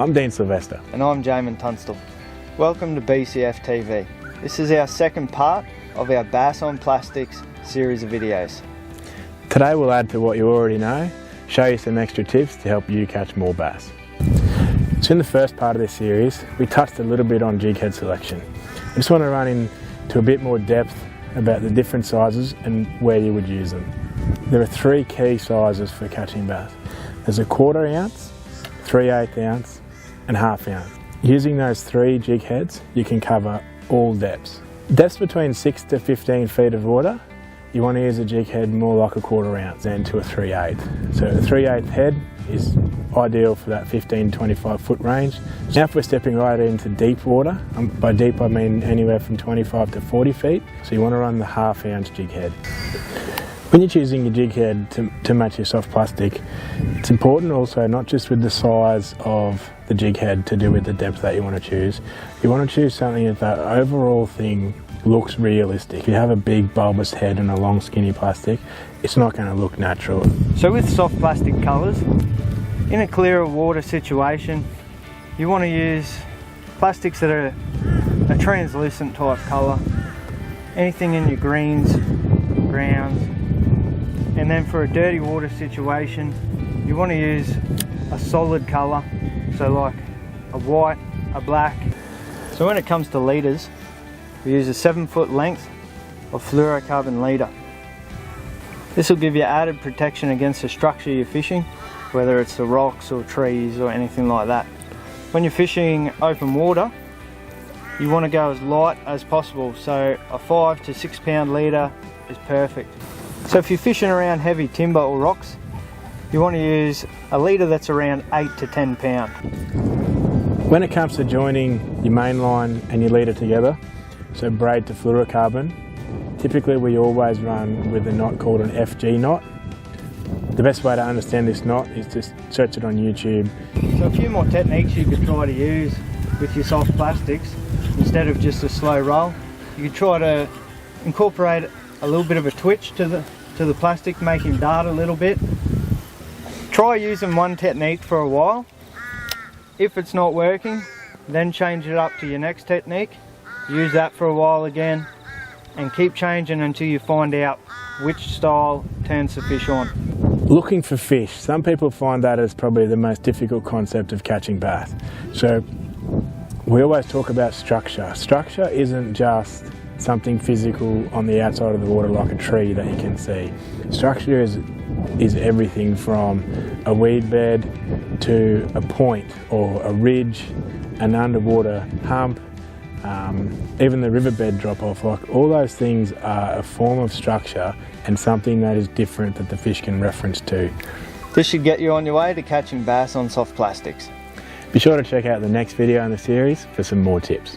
I'm Dean Sylvester. And I'm Jamin Tunstall. Welcome to BCF TV. This is our second part of our Bass on Plastics series of videos. Today we'll add to what you already know, show you some extra tips to help you catch more bass. So in the first part of this series, we touched a little bit on jighead selection. I just want to run into a bit more depth about the different sizes and where you would use them. There are three key sizes for catching bass. There's a 1/4 ounce, 3/8 ounce and 1/2 ounce. Using those three jig heads, you can cover all depths. Depths between 6 to 15 feet of water, you want to use a jig head more like a 1/4 ounce than to a 3/8. So a 3/8 head is ideal for that 15 to 25 foot range. Now if we're stepping right into deep water, by deep I mean anywhere from 25 to 40 feet, so you want to run the 1/2 ounce jig head. When you're choosing your jig head to match your soft plastic, it's important also not just with the size of the jig head to do with the depth that you want to choose. You want to choose something that the overall thing looks realistic. If you have a big bulbous head and a long skinny plastic, it's not going to look natural. So with soft plastic colours, in a clearer water situation, you want to use plastics that are a translucent type colour. Anything in your greens, browns. And then for a dirty water situation, you want to use a solid colour, so like a white, a black. So when it comes to leaders, we use a 7-foot length of fluorocarbon leader. This will give you added protection against the structure you're fishing, whether it's the rocks or trees or anything like that. When you're fishing open water, you want to go as light as possible, so a 5 to 6 pound leader is perfect. So if you're fishing around heavy timber or rocks, you want to use a leader that's around 8 to 10 pound. When it comes to joining your main line and your leader together, so braid to fluorocarbon, typically we always run with a knot called an FG knot. The best way to understand this knot is to search it on YouTube. So a few more techniques you could try to use with your soft plastics instead of just a slow roll. You could try to incorporate a little bit of a twitch to the plastic, make him dart a little bit. Try using one technique for a while. If it's not working, then change it up to your next technique. Use that for a while again and keep changing until you find out which style turns the fish on. Looking for fish. Some people find that as probably the most difficult concept of catching bass. So we always talk about structure. Structure isn't just something physical on the outside of the water like a tree that you can see. Structure is everything from a weed bed to a point or a ridge, an underwater hump, even the riverbed drop off. Like all those things are a form of structure and something that is different that the fish can reference to. This should get you on your way to catching bass on soft plastics. Be sure to check out the next video in the series for some more tips.